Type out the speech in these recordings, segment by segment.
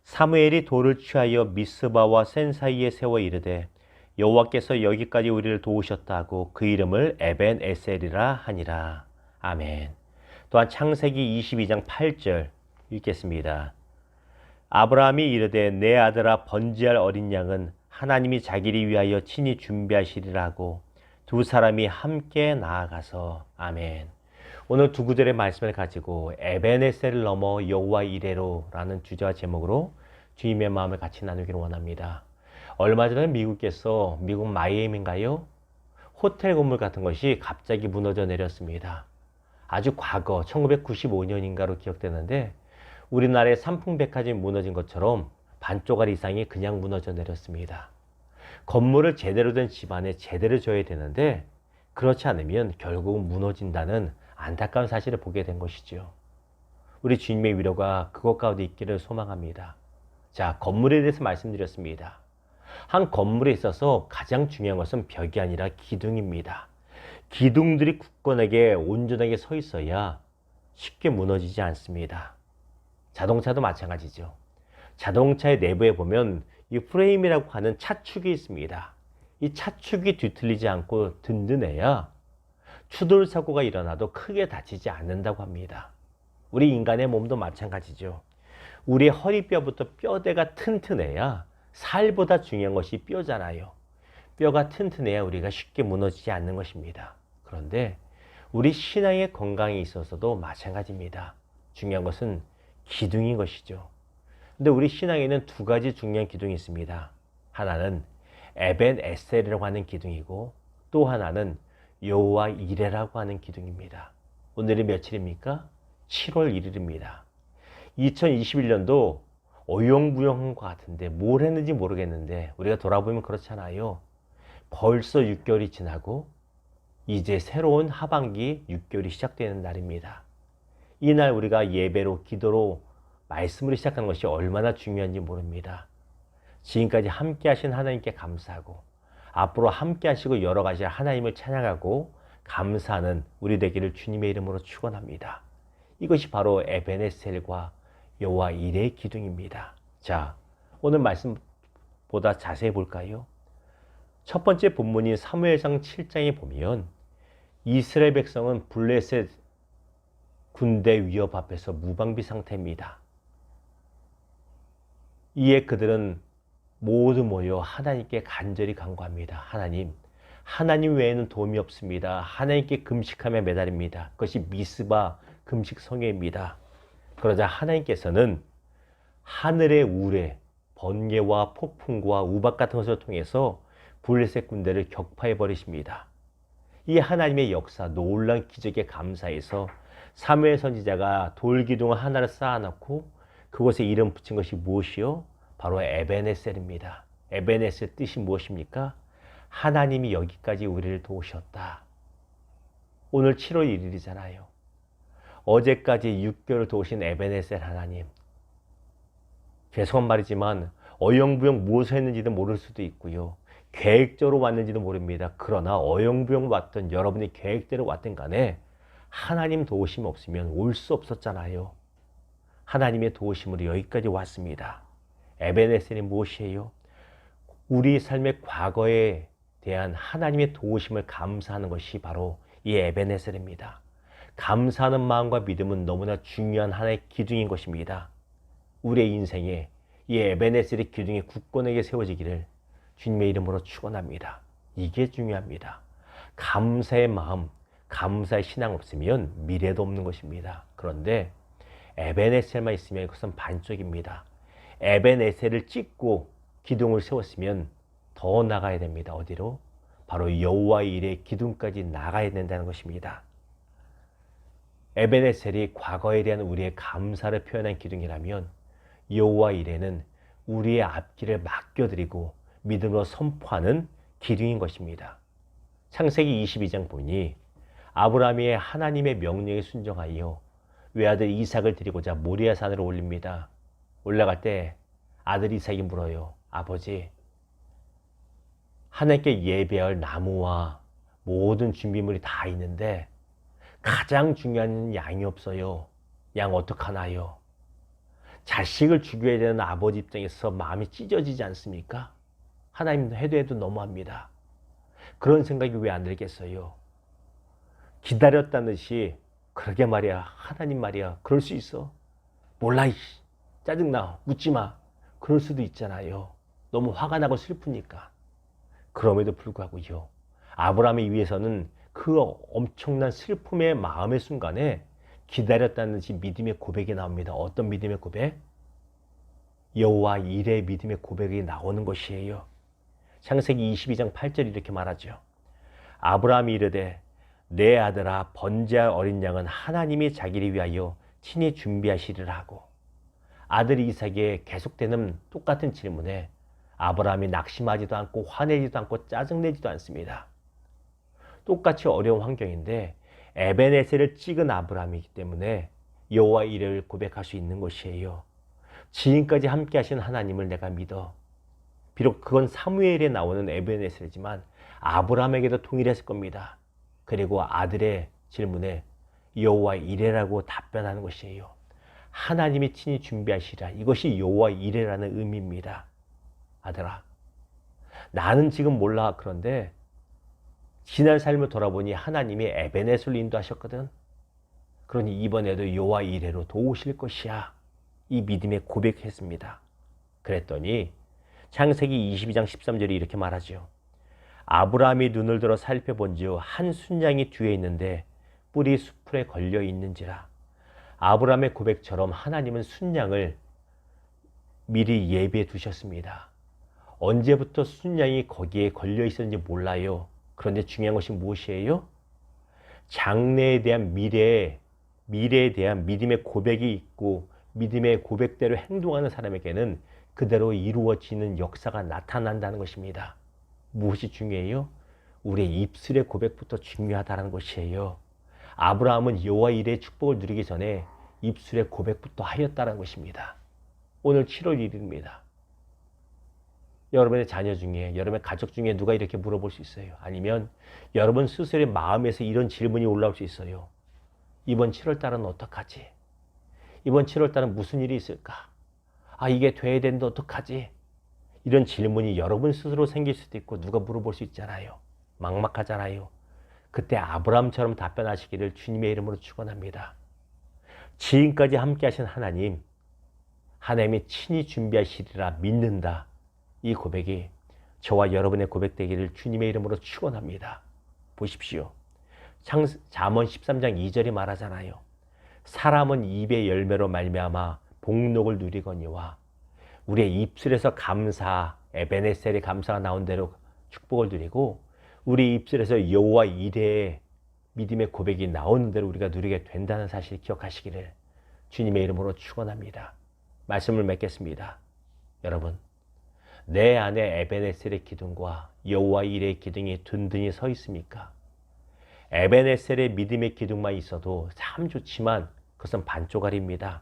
사무엘이 돌을 취하여 미스바와 센 사이에 세워 이르되 여호와께서 여기까지 우리를 도우셨다 하고 그 이름을 에벤 에셀이라 하니라. 아멘. 또한 창세기 22장 8절 읽겠습니다. 아브라함이 이르되 내 아들아 번제할 어린 양은 하나님이 자기를 위하여 친히 준비하시리라 하고 두 사람이 함께 나아가서. 아멘. 오늘 두 구절의 말씀을 가지고 에벤에셀을 넘어 여호와 이레로라는 주제와 제목으로 주님의 마음을 같이 나누기를 원합니다. 얼마 전에 미국에서 미국 마이애미인가요? 호텔 건물 같은 것이 갑자기 무너져 내렸습니다. 아주 과거 1995년인가로 기억되는데 우리나라의 삼풍백화점이 무너진 것처럼 반쪽알 이상이 그냥 무너져 내렸습니다. 건물을 제대로 된 집안에 제대로 져야 되는데 그렇지 않으면 결국은 무너진다는 안타까운 사실을 보게 된 것이죠. 우리 주님의 위로가 그것 가운데 있기를 소망합니다. 자, 건물에 대해서 말씀드렸습니다. 한 건물에 있어서 가장 중요한 것은 벽이 아니라 기둥입니다. 기둥들이 굳건하게 온전하게 서 있어야 쉽게 무너지지 않습니다. 자동차도 마찬가지죠. 자동차의 내부에 보면 이 프레임이라고 하는 차축이 있습니다. 이 차축이 뒤틀리지 않고 든든해야 추돌 사고가 일어나도 크게 다치지 않는다고 합니다. 우리 인간의 몸도 마찬가지죠. 우리의 허리뼈부터 뼈대가 튼튼해야 살보다 중요한 것이 뼈잖아요. 뼈가 튼튼해야 우리가 쉽게 무너지지 않는 것입니다. 그런데 우리 신앙의 건강에 있어서도 마찬가지입니다. 중요한 것은 기둥인 것이죠. 근데 우리 신앙에는 두 가지 중요한 기둥이 있습니다. 하나는 에벤 에셀이라고 하는 기둥이고 또 하나는 여호와 이레라고 하는 기둥입니다. 오늘이 며칠입니까? 7월 1일입니다. 2021년도 어영부영한 것 같은데 뭘 했는지 모르겠는데 우리가 돌아보면 그렇잖아요. 벌써 6개월이 지나고 이제 새로운 하반기 6개월이 시작되는 날입니다. 이날 우리가 예배로 기도로 말씀으로 시작하는 것이 얼마나 중요한지 모릅니다. 지금까지 함께 하신 하나님께 감사하고 앞으로 함께 하시고 여러 가지 하나님을 찬양하고 감사하는 우리 되기를 주님의 이름으로 축원합니다. 이것이 바로 에벤에셀과 여호와 이레의 기둥입니다. 자, 오늘 말씀보다 자세히 볼까요? 첫 번째 본문인 사무엘상 7장에 보면 이스라엘 백성은 블레셋 군대 위협 앞에서 무방비 상태입니다. 이에 그들은 모두 모여 하나님께 간절히 간구합니다. 하나님 외에는 도움이 없습니다. 하나님께 금식하며 매달립니다. 그것이 미스바 금식 성회입니다. 그러자 하나님께서는 하늘의 우레, 번개와 폭풍과 우박 같은 것을 통해서 블레셋 군대를 격파해 버리십니다. 이 하나님의 역사, 놀라운 기적에 감사해서 사무엘 선지자가 돌기둥 하나를 쌓아놓고 그곳에 이름 붙인 것이 무엇이요? 바로 에벤에셀입니다. 에벤에셀 뜻이 무엇입니까? 하나님이 여기까지 우리를 도우셨다. 오늘 7월 1일이잖아요. 어제까지 6개월 도우신 에벤에셀 하나님. 죄송한 말이지만 어영부영 무엇을 했는지도 모를 수도 있고요. 계획적으로 왔는지도 모릅니다. 그러나 어영부영 왔던 여러분이 계획대로 왔든 간에 하나님 도우심 없으면 올 수 없었잖아요. 하나님의 도우심으로 여기까지 왔습니다. 에벤에셀이 무엇이에요? 우리 삶의 과거에 대한 하나님의 도우심을 감사하는 것이 바로 이 에벤에셀입니다. 감사하는 마음과 믿음은 너무나 중요한 하나의 기둥인 것입니다. 우리의 인생에 이 에벤에셀의 기둥이 굳건하게 세워지기를 주님의 이름으로 축원합니다. 이게 중요합니다. 감사의 마음, 감사의 신앙 없으면 미래도 없는 것입니다. 그런데 에벤에셀만 있으면 그것은 반쪽입니다. 에벤에셀을 찍고 기둥을 세웠으면 더 나가야 됩니다. 어디로? 바로 여호와 이레의 기둥까지 나가야 된다는 것입니다. 에벤에셀이 과거에 대한 우리의 감사를 표현한 기둥이라면 여호와 이레는 우리의 앞길을 맡겨드리고 믿음으로 선포하는 기둥인 것입니다. 창세기 22장 보니 아브라함이 하나님의 명령에 순종하여 외아들 이삭을 드리고자 모리아 산으로 올립니다. 올라갈 때 아들 이삭이 물어요. 아버지, 하나님께 예배할 나무와 모든 준비물이 다 있는데 가장 중요한 양이 없어요. 양 어떡하나요? 자식을 죽여야 되는 아버지 입장에서 마음이 찢어지지 않습니까? 하나님도 해도 너무합니다. 그런 생각이 왜 안 들겠어요? 기다렸다는 듯이 그러게 말이야. 하나님 말이야. 그럴 수 있어. 몰라. 짜증나. 묻지 마. 그럴 수도 있잖아요. 너무 화가 나고 슬프니까. 그럼에도 불구하고요. 아브라함을 위해서는 그 엄청난 슬픔의 마음의 순간에 기다렸다는 듯이 믿음의 고백이 나옵니다. 어떤 믿음의 고백? 여호와 일의 믿음의 고백이 나오는 것이에요. 창세기 22장 8절 이렇게 말하죠. 아브라함이 이르되 내 아들아 번제할 어린 양은 하나님이 자기를 위하여 친히 준비하시리라 하고, 아들 이삭의 계속되는 똑같은 질문에 아브라함이 낙심하지도 않고 화내지도 않고 짜증내지도 않습니다. 똑같이 어려운 환경인데 에벤에셀을 찍은 아브라함이기 때문에 여호와 이레를 고백할 수 있는 것이에요. 지금까지 함께 하신 하나님을 내가 믿어. 비록 그건 사무엘에 나오는 에벤에셀이지만 아브라함에게도 동일했을 겁니다. 그리고 아들의 질문에 여호와 이레라고 답변하는 것이에요. 하나님이 친히 준비하시라. 이것이 여호와 이레라는 의미입니다. 아들아, 나는 지금 몰라. 그런데 지난 삶을 돌아보니 하나님이 에벤에셀로 인도하셨거든. 그러니 이번에도 여호와 이레로 도우실 것이야. 이 믿음에 고백했습니다. 그랬더니 창세기 22장 13절이 이렇게 말하죠. 아브라함이 눈을 들어 살펴본즉 한 순양이 뒤에 있는데 뿔이 수풀에 걸려 있는지라. 아브라함의 고백처럼 하나님은 순양을 미리 예비해 두셨습니다. 언제부터 순양이 거기에 걸려 있었는지 몰라요. 그런데 중요한 것이 무엇이에요? 장래에 대한 미래에 대한 믿음의 고백이 있고 믿음의 고백대로 행동하는 사람에게는 그대로 이루어지는 역사가 나타난다는 것입니다. 무엇이 중요해요? 우리의 입술의 고백부터 중요하다는 것이에요. 아브라함은 여호와 이레의 축복을 누리기 전에 입술의 고백부터 하였다는 것입니다. 오늘 7월 1일입니다. 여러분의 자녀 중에, 여러분의 가족 중에 누가 이렇게 물어볼 수 있어요. 아니면 여러분 스스로의 마음에서 이런 질문이 올라올 수 있어요. 이번 7월 달은 어떡하지? 이번 7월 달은 무슨 일이 있을까? 이게 돼야 되는데 어떡하지? 이런 질문이 여러분 스스로 생길 수도 있고 누가 물어볼 수 있잖아요. 막막하잖아요. 그때 아브라함처럼 답변하시기를 주님의 이름으로 축원합니다. 지금까지 함께 하신 하나님이 친히 준비하시리라 믿는다. 이 고백이 저와 여러분의 고백되기를 주님의 이름으로 축원합니다. 보십시오. 잠언 13장 2절이 말하잖아요. 사람은 입의 열매로 말미암아 복록을 누리거니와. 우리의 입술에서 감사, 에벤에셀의 감사가 나온 대로 축복을 누리고 우리 입술에서 여호와 이레의 믿음의 고백이 나오는 대로 우리가 누리게 된다는 사실을 기억하시기를 주님의 이름으로 축원합니다. 말씀을 맺겠습니다. 여러분, 내 안에 에벤에셀의 기둥과 여호와 이레의 기둥이 든든히 서 있습니까? 에벤에셀의 믿음의 기둥만 있어도 참 좋지만 그것은 반쪽알입니다.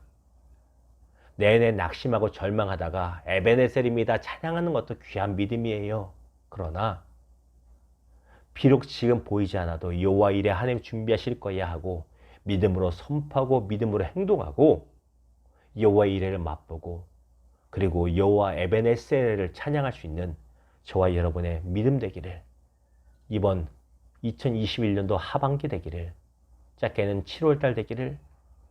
내내 낙심하고 절망하다가 에벤에셀입니다 찬양하는 것도 귀한 믿음이에요. 그러나 비록 지금 보이지 않아도 여호와 이레 하나님 준비하실 거야 하고 믿음으로 선포하고 믿음으로 행동하고 여호와 이레를 맛보고 그리고 여호와 에벤에셀을 찬양할 수 있는 저와 여러분의 믿음 되기를, 이번 2021년도 하반기 되기를, 짧게는 7월달 되기를,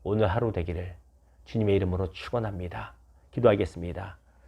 오늘 하루 되기를 주님의 이름으로 축원합니다. 기도하겠습니다.